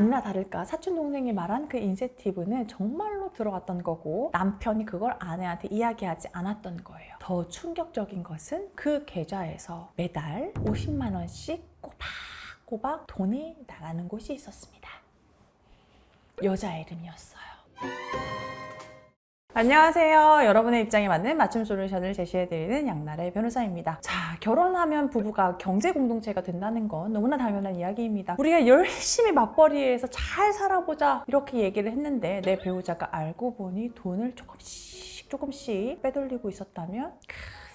아니나 다를까 사촌동생이 말한 그 인센티브는 정말로 들어갔던 거고 남편이 그걸 아내한테 이야기하지 않았던 거예요. 더 충격적인 것은 그 계좌에서 매달 50만 원씩 꼬박꼬박 돈이 나가는 곳이 있었습니다. 여자 이름이었어요. 안녕하세요. 여러분의 입장에 맞는 맞춤 솔루션을 제시해드리는 양나래 변호사입니다. 자, 결혼하면 부부가 경제 공동체가 된다는 건 너무나 당연한 이야기입니다. 우리가 열심히 맞벌이해서 잘 살아보자 이렇게 얘기를 했는데 내 배우자가 알고 보니 돈을 조금씩 빼돌리고 있었다면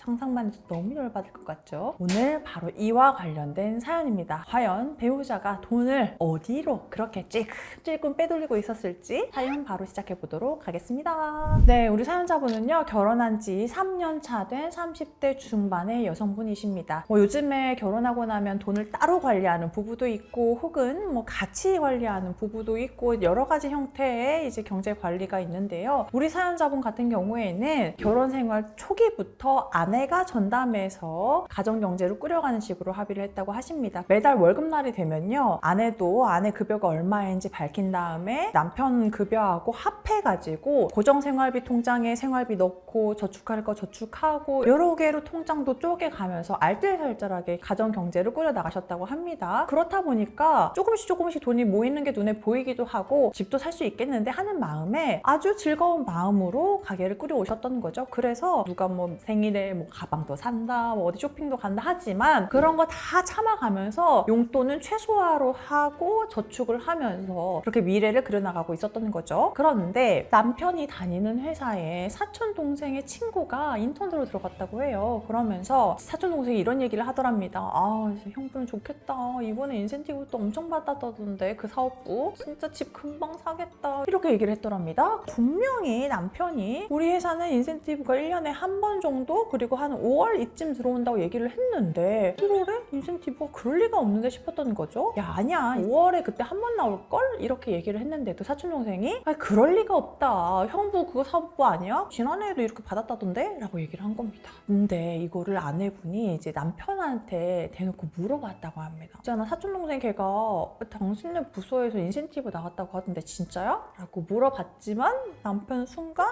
상상만 해도 너무 열받을 것 같죠? 오늘 바로 이와 관련된 사연입니다. 과연 배우자가 돈을 어디로 그렇게 찔끔찔끔 빼돌리고 있었을지 사연 바로 시작해 보도록 하겠습니다. 네, 우리 사연자분은요, 결혼한 지 3년 차 된 30대 중반의 여성분이십니다. 요즘에 결혼하고 나면 돈을 따로 관리하는 부부도 있고 혹은 같이 관리하는 부부도 있고 여러 가지 형태의 이제 경제 관리가 있는데요. 우리 사연자분 같은 경우에는 결혼 생활 초기부터 아내가 전담해서 가정경제를 꾸려가는 식으로 합의를 했다고 하십니다. 매달 월급날이 되면요, 아내도 아내 급여가 얼마인지 밝힌 다음에 남편 급여하고 합해가지고 고정생활비 통장에 생활비 넣고 저축할 거 저축하고 여러 개로 통장도 쪼개가면서 알뜰살뜰하게 가정경제를 꾸려나가셨다고 합니다. 그렇다 보니까 조금씩 돈이 모이는 게 눈에 보이기도 하고 집도 살 수 있겠는데 하는 마음에 아주 즐거운 마음으로 가게를 꾸려오셨던 거죠. 그래서 누가 생일에 가방도 산다, 어디 쇼핑도 간다 하지만 그런 거 다 참아가면서 용돈은 최소화로 하고 저축을 하면서 그렇게 미래를 그려나가고 있었던 거죠. 그런데 남편이 다니는 회사에 사촌동생의 친구가 인턴으로 들어갔다고 해요. 그러면서 사촌동생이 이런 얘기를 하더랍니다. 아, 형부는 좋겠다. 이번에 인센티브 또 엄청 받았다던데 그 사업부 진짜 집 금방 사겠다. 이렇게 얘기를 했더랍니다. 분명히 남편이 우리 회사는 인센티브가 1년에 한 번 정도 그리고 한 5월 이쯤 들어온다고 얘기를 했는데 1월에 인센티브가 그럴 리가 없는데 싶었던 거죠. 야, 아니야, 5월에 그때 한 번 나올걸? 이렇게 얘기를 했는데도 사촌동생이 아니, 그럴 리가 없다. 형부 그거 사업부 아니야? 지난해에도 이렇게 받았다던데? 라고 얘기를 한 겁니다. 근데 이거를 아내분이 이제 남편한테 대놓고 물어봤다고 합니다. 있잖아, 사촌동생 걔가 당신네 부서에서 인센티브 나갔다고 하던데 진짜야? 라고 물어봤지만 남편 순간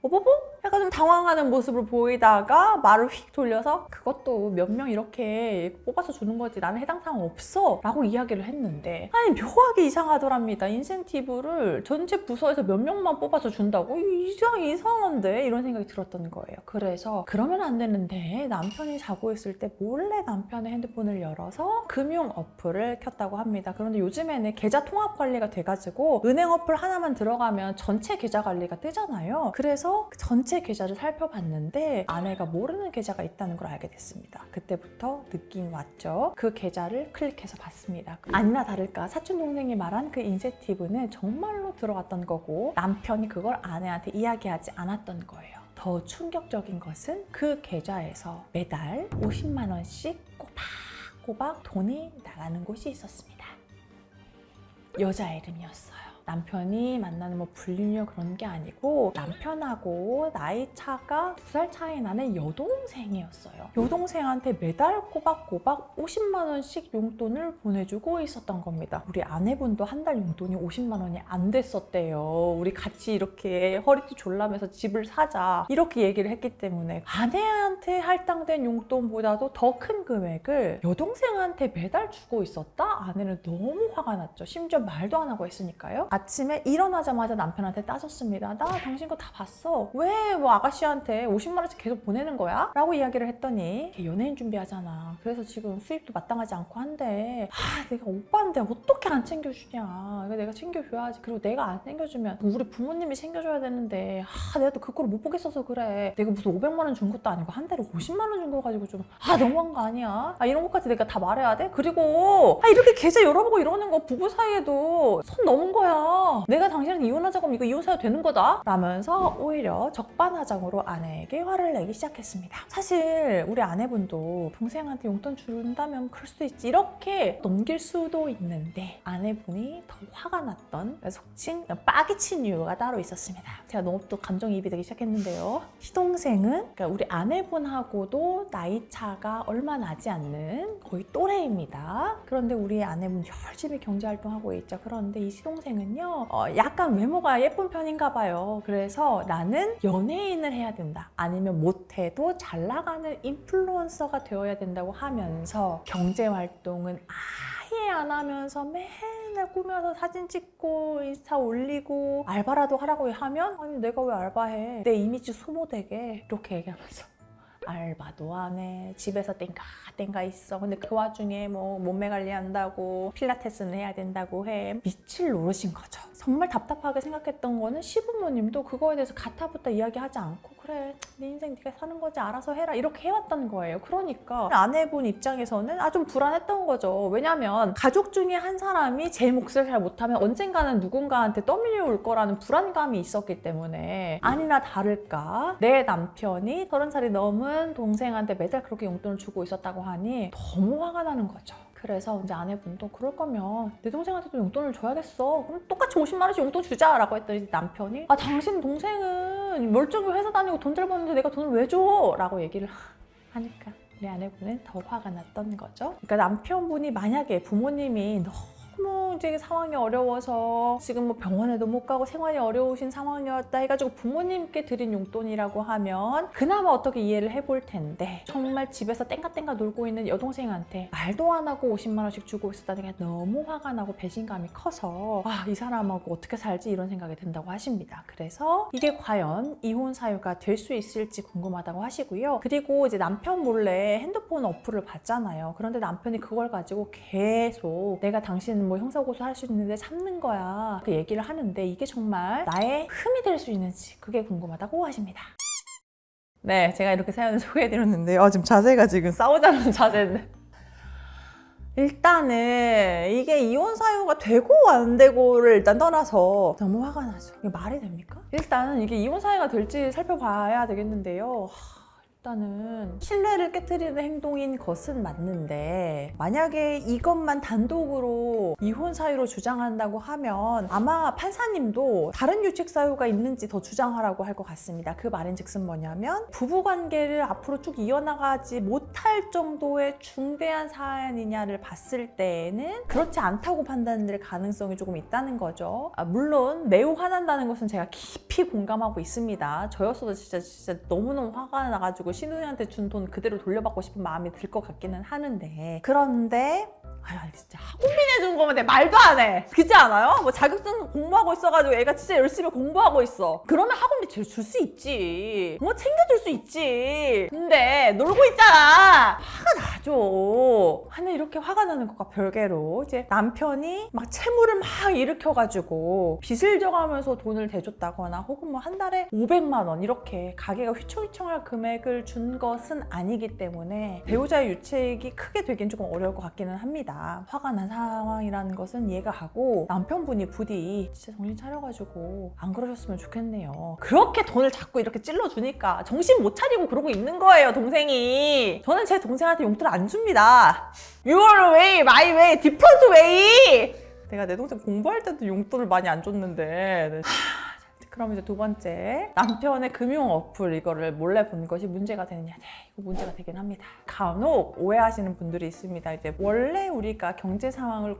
어버버? 약간 좀 당황하는 모습을 보이다가 말을 휙 돌려서 그것도 몇 명 이렇게 뽑아서 주는 거지 나는 해당 사항 없어 라고 이야기를 했는데 아니 묘하게 이상하더랍니다. 인센티브를 전체 부서에서 몇 명만 뽑아서 준다고? 이상한데? 이런 생각이 들었던 거예요. 그래서 그러면 안 되는데 남편이 자고 있을 때 몰래 남편의 핸드폰을 열어서 금융 어플을 켰다고 합니다. 그런데 요즘에는 계좌 통합 관리가 돼가지고 은행 어플 하나만 들어가면 전체 계좌 관리가 뜨잖아요. 그래서 전체 계좌를 살펴봤는데 아내가 모르는 계좌가 있다는 걸 알게 됐습니다. 그때부터 느낌이 왔죠. 그 계좌를 클릭해서 봤습니다. 아니나 다를까 사촌동생이 말한 그 인센티브는 정말로 들어갔던 거고 남편이 그걸 아내한테 이야기하지 않았던 거예요. 더 충격적인 것은 그 계좌에서 매달 50만 원씩 꼬박꼬박 돈이 나가는 곳이 있었습니다. 여자 이름이었어요. 남편이 만나는 불륜녀 그런 게 아니고 남편하고 나이 차가 2살 차이 나는 여동생이었어요. 여동생한테 매달 꼬박꼬박 50만 원씩 용돈을 보내주고 있었던 겁니다. 우리 아내분도 한 달 용돈이 50만 원이 안 됐었대요. 우리 같이 이렇게 허리띠 졸라매서 집을 사자 이렇게 얘기를 했기 때문에 아내한테 할당된 용돈보다도 더 큰 금액을 여동생한테 매달 주고 있었다? 아내는 너무 화가 났죠. 심지어 말도 안 하고 했으니까요. 아침에 일어나자마자 남편한테 따졌습니다. 나 당신 거 다 봤어. 왜 아가씨한테 50만 원씩 계속 보내는 거야? 라고 이야기를 했더니 연예인 준비하잖아. 그래서 지금 수입도 마땅하지 않고 한데 내가 오빠인데 어떻게 안 챙겨주냐. 이거 내가 챙겨줘야지. 그리고 내가 안 챙겨주면 우리 부모님이 챙겨줘야 되는데 내가 또 그거를 못 보겠어서 그래. 내가 무슨 500만 원 준 것도 아니고 한 달에 50만 원 준 거 가지고 좀 너무한 거 아니야? 이런 것까지 내가 다 말해야 돼? 그리고 이렇게 계좌 열어보고 이러는 거 부부 사이에도 선 넘은 거야. 거야. 내가 당신한테 이혼하자고 하면 이거 이혼사유 되는 거다 라면서 오히려 적반하장으로 아내에게 화를 내기 시작했습니다. 사실 우리 아내분도 동생한테 용돈 준다면 그럴 수도 있지 이렇게 넘길 수도 있는데 아내분이 더 화가 났던 속칭 빠기친 이유가 따로 있었습니다. 제가 너무 또 감정이입이 되기 시작했는데요. 시동생은 그러니까 우리 아내분하고도 나이 차가 얼마 나지 않는 거의 또래입니다. 그런데 우리 아내분 열심히 경제활동하고 있죠. 그런데 이 시동생은요 약간 외모가 예쁜 편인가 봐요. 그래서 나는 연예인을 해야 된다 아니면 못해도 잘 나가는 인플루언서가 되어야 된다고 하면서 경제활동은 아예 안 하면서 맨날 꾸며서 사진 찍고 인스타 올리고 알바라도 하라고 하면 아니 내가 왜 알바해 내 이미지 소모되게 이렇게 얘기하면서 알바도 안 해. 집에서 땡가 있어. 근데 그 와중에 뭐 몸매 관리한다고 필라테스는 해야 된다고 해. 미칠 노릇인 거죠. 정말 답답하게 생각했던 거는 시부모님도 그거에 대해서 가타부타 이야기하지 않고 그래 네 인생 네가 사는 거지 알아서 해라 이렇게 해왔던 거예요. 그러니까 아내분 입장에서는 좀 불안했던 거죠. 왜냐면 가족 중에 한 사람이 제 몫을 잘 못하면 언젠가는 누군가한테 떠밀려올 거라는 불안감이 있었기 때문에 아니나 다를까 내 남편이 30살이 넘은 동생한테 매달 그렇게 용돈을 주고 있었다고 하니 너무 화가 나는 거죠. 그래서 이제 아내분도 그럴 거면 내 동생한테도 용돈을 줘야겠어. 그럼 똑같이 50만 원씩 용돈 주자라고 했더니 남편이 당신 동생은 멀쩡히 회사 다니고 돈 잘 버는데 내가 돈을 왜 줘? 라고 얘기를 하니까 우리 아내분은 더 화가 났던 거죠. 그러니까 남편분이 만약에 부모님이 너무 이제 상황이 어려워서 지금 뭐 병원에도 못 가고 생활이 어려우신 상황이었다 해가지고 부모님께 드린 용돈이라고 하면 그나마 어떻게 이해를 해볼 텐데 정말 집에서 땡가땡가 놀고 있는 여동생한테 말도 안 하고 50만 원씩 주고 있었다는 게 너무 화가 나고 배신감이 커서 이 사람하고 어떻게 살지 이런 생각이 든다고 하십니다. 그래서 이게 과연 이혼 사유가 될 수 있을지 궁금하다고 하시고요. 그리고 이제 남편 몰래 핸드폰 어플을 봤잖아요. 그런데 남편이 그걸 가지고 계속 내가 당신 뭐 형사고소 할 수 있는데 참는 거야 그 얘기를 하는데 이게 정말 나의 흠이 될 수 있는지 그게 궁금하다고 하십니다. 네, 제가 이렇게 사연을 소개해드렸는데요. 지금 자세가 지금 싸우자는 자세인데 일단은 이게 이혼 사유가 되고 안 되고를 일단 떠나서 너무 화가 나죠. 이게 말이 됩니까? 일단은 이게 이혼 사유가 될지 살펴봐야 되겠는데요. 일단은 신뢰를 깨트리는 행동인 것은 맞는데 만약에 이것만 단독으로 이혼 사유로 주장한다고 하면 아마 판사님도 다른 유책 사유가 있는지 더 주장하라고 할 것 같습니다. 그 말인즉슨 뭐냐면 부부관계를 앞으로 쭉 이어나가지 못할 정도의 중대한 사안이냐를 봤을 때에는 그렇지 않다고 판단될 가능성이 조금 있다는 거죠. 물론 매우 화난다는 것은 제가 깊이 공감하고 있습니다. 저였어도 진짜 너무너무 화가 나가지고 신우이한테 준 돈 그대로 돌려받고 싶은 마음이 들 것 같기는 하는데 그런데 진짜 학원비 내준 거면 내 말도 안 해. 그렇지 않아요? 뭐 자격증 공부하고 있어가지고 애가 진짜 열심히 공부하고 있어. 그러면 학원비 줄 수 있지. 뭐 챙겨줄 수 있지. 근데 놀고 있잖아. 화가 나죠. 근데 이렇게 화가 나는 것과 별개로 이제 남편이 막 채무를 막 일으켜가지고 빚을 져가면서 돈을 대줬다거나 혹은 뭐 한 달에 500만 원 이렇게 가게가 휘청휘청할 금액을 준 것은 아니기 때문에 배우자의 유책이 크게 되긴 조금 어려울 것 같기는 합니다. 화가 난 상황이라는 것은 이해가 가고 남편분이 부디 진짜 정신 차려가지고 안 그러셨으면 좋겠네요. 그렇게 돈을 자꾸 이렇게 찔러주니까 정신 못 차리고 그러고 있는 거예요, 동생이. 저는 제 동생한테 용돈을 안 줍니다. Your way, my way, different way. 내가 내 동생 공부할 때도 용돈을 많이 안 줬는데 그럼 이제 두 번째, 남편의 금융 어플 이거를 몰래 본 것이 문제가 되느냐. 네, 이거 문제가 되긴 합니다. 간혹 오해하시는 분들이 있습니다. 이제 원래 우리가 경제 상황을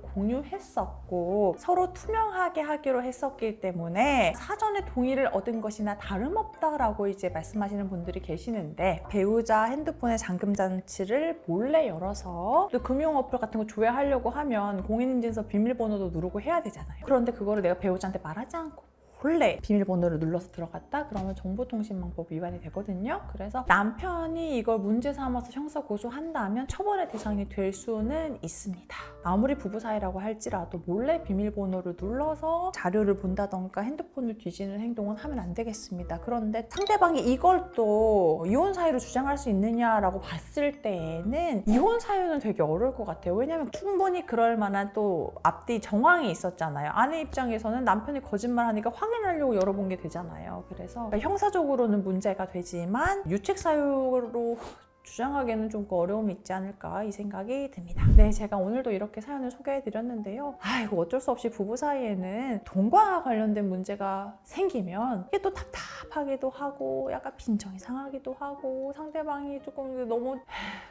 공유했었고 서로 투명하게 하기로 했었기 때문에 사전에 동의를 얻은 것이나 다름없다라고 이제 말씀하시는 분들이 계시는데 배우자 핸드폰의 잠금 장치를 몰래 열어서 또 금융 어플 같은 거 조회하려고 하면 공인인증서 비밀번호도 누르고 해야 되잖아요. 그런데 그거를 내가 배우자한테 말하지 않고 몰래 비밀번호를 눌러서 들어갔다? 그러면 정보통신망법 위반이 되거든요. 그래서 남편이 이걸 문제 삼아서 형사 고소한다면 처벌의 대상이 될 수는 있습니다. 아무리 부부 사이라고 할지라도 몰래 비밀번호를 눌러서 자료를 본다던가 핸드폰을 뒤지는 행동은 하면 안 되겠습니다. 그런데 상대방이 이걸 또 이혼 사유로 주장할 수 있느냐라고 봤을 때에는 이혼 사유는 되게 어려울 것 같아요. 왜냐하면 충분히 그럴 만한 또 앞뒤 정황이 있었잖아요. 아내 입장에서는 남편이 거짓말하니까 확인하려고 열어본 게 되잖아요. 그래서 형사적으로는 문제가 되지만 유책 사유로 주장하기에는 좀 어려움이 있지 않을까 이 생각이 듭니다. 네, 제가 오늘도 이렇게 사연을 소개해드렸는데요. 이거 어쩔 수 없이 부부 사이에는 돈과 관련된 문제가 생기면 이게 또 답답하기도 하고 약간 빈정이 상하기도 하고 상대방이 조금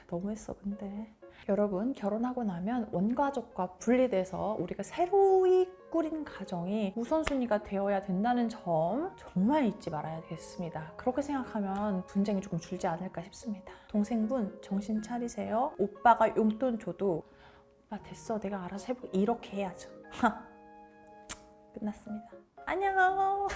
너무했어 근데. 여러분, 결혼하고 나면 원가족과 분리돼서 우리가 새로이 꾸린 가정이 우선순위가 되어야 된다는 점 정말 잊지 말아야겠습니다. 그렇게 생각하면 분쟁이 조금 줄지 않을까 싶습니다. 동생분 정신 차리세요. 오빠가 용돈 줘도 오빠 됐어 내가 알아서 해볼게 이렇게 해야죠. 끝났습니다. 안녕.